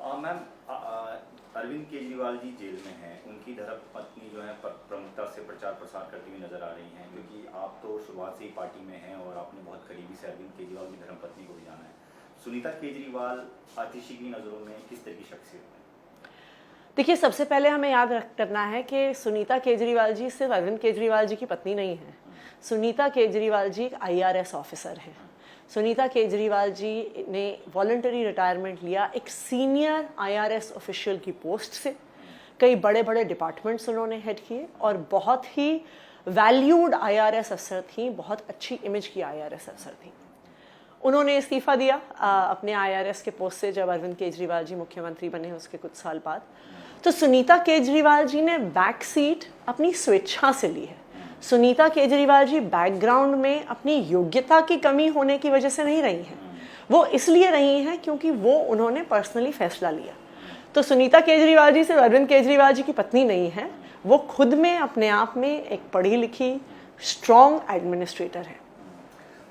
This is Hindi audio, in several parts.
मैम, अरविंद केजरीवाल जी जेल में हैं, उनकी धर्मपत्नी जो है प्रमुखता से प्रचार प्रसार करती हुई नजर आ रही हैं, क्योंकि आप तो शुरुआत से ही पार्टी में हैं और आपने बहुत करीबी से अरविंद केजरीवाल की धर्मपत्नी को भी जाना है। सुनीता केजरीवाल आतिशी की नज़रों में किस तरह की शख्सियत है? देखिए, सबसे पहले हमें याद करना है कि सुनीता केजरीवाल जी सिर्फ अरविंद केजरीवाल जी की पत्नी नहीं है। सुनीता केजरीवाल जी एक IRS ऑफिसर हैं। सुनीता केजरीवाल जी ने वॉलंटरी रिटायरमेंट लिया एक सीनियर IRS ऑफिशियल की पोस्ट से। कई बड़े बड़े डिपार्टमेंट्स उन्होंने हेड किए और बहुत ही वैल्यूड IRS अफसर थी, बहुत अच्छी इमेज की IRS अफसर थी। उन्होंने इस्तीफ़ा दिया अपने IRS के पोस्ट से जब अरविंद केजरीवाल जी मुख्यमंत्री बने उसके कुछ साल बाद। तो सुनीता केजरीवाल जी ने बैक सीट अपनी स्वेच्छा से ली है। सुनीता केजरीवाल जी बैकग्राउंड में अपनी योग्यता की कमी होने की वजह से नहीं रही हैं, वो इसलिए रही हैं क्योंकि वो उन्होंने पर्सनली फैसला लिया। तो सुनीता केजरीवाल जी सिर्फ अरविंद केजरीवाल जी की पत्नी नहीं है, वो खुद में अपने आप में एक पढ़ी लिखी स्ट्रॉन्ग एडमिनिस्ट्रेटर है।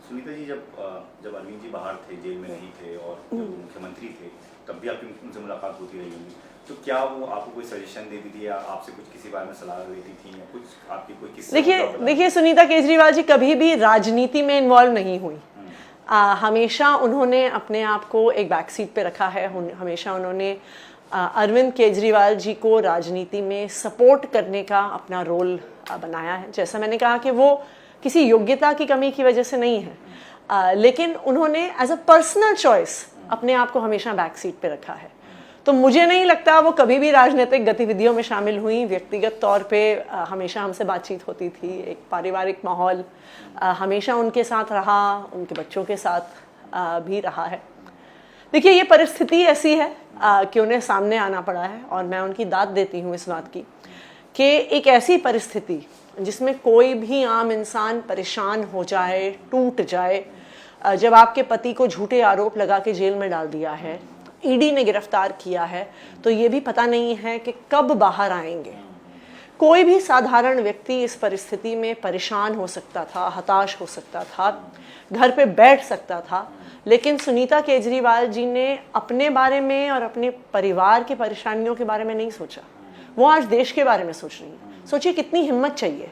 सुनीता जी, जब अरविंद जी बाहर थे, जेल में नहीं थे और जब मुख्यमंत्री थे, तब भी आपकी उनसे मुलाकात होती रही होगी, तो क्या वो आपको कोई सजेशन देती थी या आपसे कुछ किसी बारे में सलाह देती थी या कुछ आपकी कोई किस्सा? देखिए सुनीता केजरीवाल जी कभी भी राजनीति में इन्वॉल्व नहीं हुई। हमेशा उन्होंने अपने आप को एक बैक सीट पे रखा है। हमेशा उन्होंने अरविंद केजरीवाल जी को राजनीति में सपोर्ट करने का अपना रोल बनाया है। जैसा मैंने कहा कि वो किसी योग्यता की कमी की वजह से नहीं है, लेकिन उन्होंने एज अ पर्सनल चॉइस अपने आप को हमेशा बैक सीट पे रखा है। तो मुझे नहीं लगता वो कभी भी राजनीतिक गतिविधियों में शामिल हुई। व्यक्तिगत तौर पे हमेशा हमसे बातचीत होती थी, एक पारिवारिक माहौल हमेशा उनके साथ रहा, उनके बच्चों के साथ भी रहा है। देखिए, ये परिस्थिति ऐसी है कि उन्हें सामने आना पड़ा है और मैं उनकी दाद देती हूँ इस बात की कि एक ऐसी परिस्थिति जिसमें कोई भी आम इंसान परेशान हो जाए, टूट जाए, जब आपके पति को झूठे आरोप लगा के जेल में डाल दिया है, ईडी ने गिरफ्तार किया है, तो ये भी पता नहीं है कि कब बाहर आएंगे। कोई भी साधारण व्यक्ति इस परिस्थिति में परेशान हो सकता था, हताश हो सकता था, घर पे बैठ सकता था, लेकिन सुनीता केजरीवाल जी ने अपने बारे में और अपने परिवार की परेशानियों के बारे में नहीं सोचा। वो आज देश के बारे में सोच रही हैं। सोचिए कितनी हिम्मत चाहिए।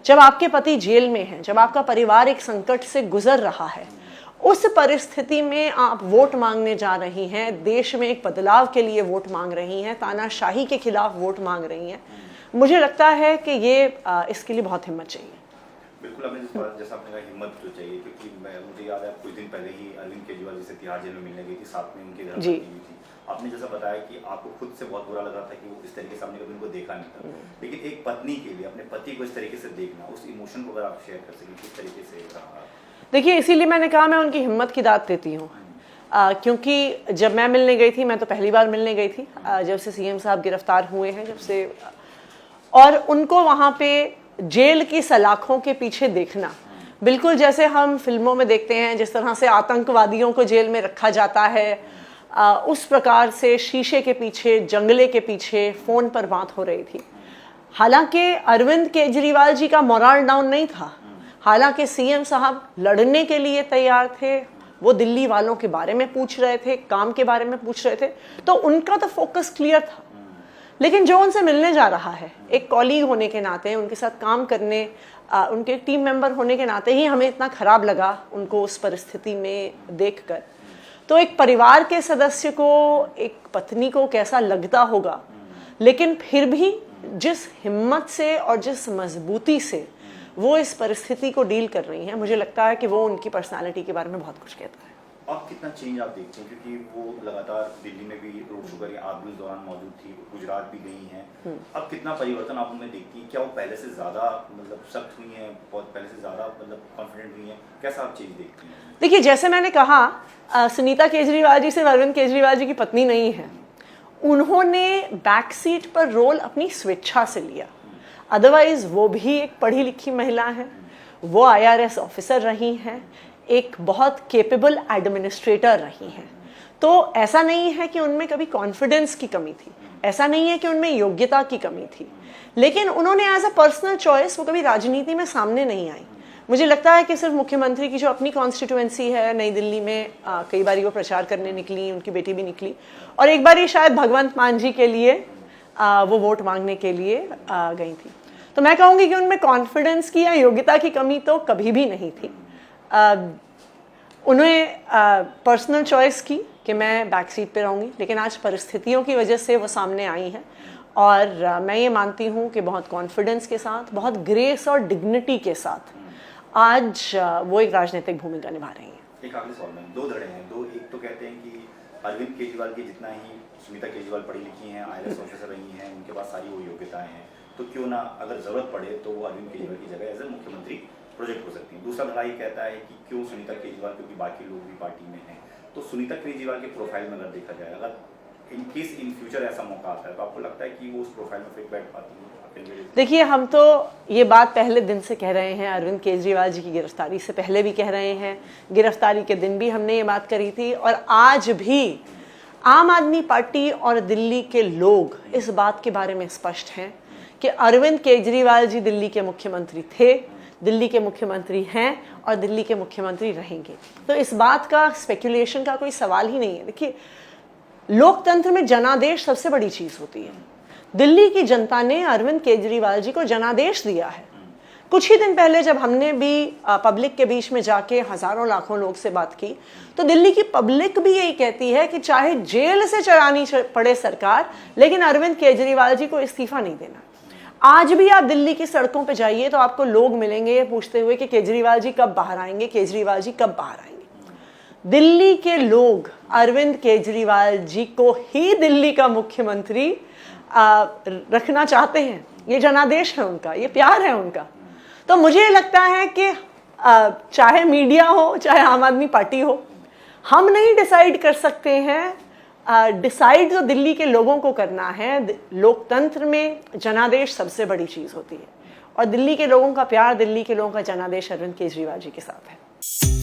जब आपके पति जेल में हैं, जब आपका परिवार एक संकट से गुजर रहा है, उस परिस्थिति में आप वोट मांगने जा रही हैं, देश में एक बदलाव के लिए वोट मांग रही हैं, तानाशाही के खिलाफ वोट मांग रही हैं। मुझे लगता है कि ये इसके लिए बहुत हिम्मत चाहिए। बिल्कुल, आपने जैसा आपने कहा हिम्मत जो चाहिए, क्योंकि मुझे याद है कुछ दिन पहले ही अरविंद केजरीवाल जी से तिहाड़ जेल में मिलने गई थी, साथ में उनकी धर्मपत्नी भी थी। आपने जैसा बताया कि आपको खुद से बहुत बुरा लगा था कि वो इस तरीके से आपने कभी उनको देखा नहीं था, लेकिन एक पत्नी के लिए अपने पति को इस तरीके से देखना, उस इमोशन को अगर आप शेयर कर सकें किस तरीके से रहा? देखिए, इसीलिए मैंने कहा मैं उनकी हिम्मत की दाद देती हूँ, क्योंकि जब मैं मिलने गई थी, मैं तो पहली बार मिलने गई थी जब से CM साहब गिरफ्तार हुए हैं, जब से, और उनको वहाँ पे जेल की सलाखों के पीछे देखना, बिल्कुल जैसे हम फिल्मों में देखते हैं, जिस तरह से आतंकवादियों को जेल में रखा जाता है, उस प्रकार से शीशे के पीछे, जंगले के पीछे फ़ोन पर बात हो रही थी। हालांकि अरविंद केजरीवाल जी का मोरल डाउन नहीं था, हालांकि CM साहब लड़ने के लिए तैयार थे, वो दिल्ली वालों के बारे में पूछ रहे थे, काम के बारे में पूछ रहे थे, तो उनका तो फोकस क्लियर था। लेकिन जो उनसे मिलने जा रहा है, एक कॉलीग होने के नाते, उनके साथ काम करने, उनके टीम मेंबर होने के नाते ही हमें इतना खराब लगा उनको उस परिस्थिति में देखकर। तो एक परिवार के सदस्य को, एक पत्नी को कैसा लगता होगा, लेकिन फिर भी जिस हिम्मत से और जिस मजबूती से वो इस परिस्थिति को डील कर रही हैं, मुझे लगता है कि वो उनकी पर्सनालिटी के बारे में बहुत कुछ कहता है। अब कितना चेंज आप देखते हैं, क्योंकि वो लगातार दिल्ली में भी रोड शो करी, आप भी उस दौरान मौजूद थी, गुजरात भी गई हैं, अब कितना परिवर्तन आप उनमें देखती हैं? क्या वो पहले से ज़्यादा मतलब सख्त हुई हैं, बहुत पहले से ज़्यादा मतलब कॉन्फिडेंट हुई हैं? कैसा आप चेंज देखती हैं? देखिए, जैसे मैंने कहा, सुनीता केजरीवाल जी सिर्फ अरविंद केजरीवाल जी की पत्नी नहीं है। उन्होंने बैक सीट पर रोल अपनी स्वेच्छा से लिया। अदरवाइज वो भी एक पढ़ी लिखी महिला है, वो IRS ऑफिसर रही हैं, एक बहुत केपेबल एडमिनिस्ट्रेटर रही हैं। तो ऐसा नहीं है कि उनमें कभी कॉन्फिडेंस की कमी थी, ऐसा नहीं है कि उनमें योग्यता की कमी थी, लेकिन उन्होंने एज अ पर्सनल चॉइस वो कभी राजनीति में सामने नहीं आई। मुझे लगता है कि सिर्फ मुख्यमंत्री की जो अपनी कॉन्स्टिट्यूएंसी है नई दिल्ली में, कई बार वो प्रचार करने निकली, उनकी बेटी भी निकली, और एक बार शायद भगवंत मान जी के लिए वो वोट मांगने के लिए गई थी। तो मैं कहूँगी कि उनमें कॉन्फिडेंस की या योग्यता की कमी तो कभी भी नहीं थी। उन्हें पर्सनल चॉइस की कि मैं बैक सीट पे रहूँगी, लेकिन आज परिस्थितियों की वजह से वो सामने आई हैं, और मैं ये मानती हूँ कि बहुत कॉन्फिडेंस के साथ, बहुत ग्रेस और डिग्निटी के साथ आज वो एक राजनीतिक भूमिका निभा रही हैं। एक आखिरी सवाल में दो धड़े हैं, दो एक तो कहते हैं कि अरविंद केजरीवाल की जितना ही सुनीता केजरीवाल पढ़ी लिखी हैं, IAS ऑफिसर रही हैं, उनके पास सारी वो योग्यताएं हैं, तो क्यों ना अगर जरूरत पड़े तो वो अरविंद केजरीवाल की जगह एज ए मुख्यमंत्री प्रोजेक्ट हो सकती है। दूसरा धड़ा ये कहता है कि क्यों सुनीता केजरीवाल, क्योंकि बाकी लोग भी पार्टी में हैं, तो सुनीता केजरीवाल के प्रोफाइल में अगर देखा जाए, अगर इन केस इन फ्यूचर ऐसा मौका आता है तो आपको लगता है कि वो उस प्रोफाइल में फिट बैठ पाती है? देखिए, हम तो ये बात पहले दिन से कह रहे हैं, अरविंद केजरीवाल जी की गिरफ्तारी से पहले भी कह रहे हैं, गिरफ्तारी के दिन भी हमने ये बात करी थी, और आज भी आम आदमी पार्टी और दिल्ली के लोग इस बात के बारे में स्पष्ट हैं कि अरविंद केजरीवाल जी दिल्ली के मुख्यमंत्री थे, दिल्ली के मुख्यमंत्री हैं और दिल्ली के मुख्यमंत्री रहेंगे। तो इस बात का स्पेकुलेशन का कोई सवाल ही नहीं है। देखिए, लोकतंत्र में जनादेश सबसे बड़ी चीज होती है। दिल्ली की जनता ने अरविंद केजरीवाल जी को जनादेश दिया है। कुछ ही दिन पहले जब हमने भी पब्लिक के बीच में जाके हजारों लाखों लोग से बात की, तो दिल्ली की पब्लिक भी यही कहती है कि चाहे जेल से चलानी पड़े सरकार, लेकिन अरविंद केजरीवाल जी को इस्तीफा नहीं देना। आज भी आप दिल्ली की सड़कों पे जाइए तो आपको लोग मिलेंगे पूछते हुए कि केजरीवाल जी कब बाहर आएंगे, केजरीवाल जी कब बाहर आएंगे। दिल्ली के लोग अरविंद केजरीवाल जी को ही दिल्ली का मुख्यमंत्री रखना चाहते हैं। ये जनादेश है उनका, ये प्यार है उनका। तो मुझे लगता है कि चाहे मीडिया हो, चाहे आम आदमी पार्टी हो, हम नहीं डिसाइड कर सकते हैं। डिसाइड तो दिल्ली के लोगों को करना है। लोकतंत्र में जनादेश सबसे बड़ी चीज होती है, और दिल्ली के लोगों का प्यार, दिल्ली के लोगों का जनादेश अरविंद केजरीवाल जी के साथ है।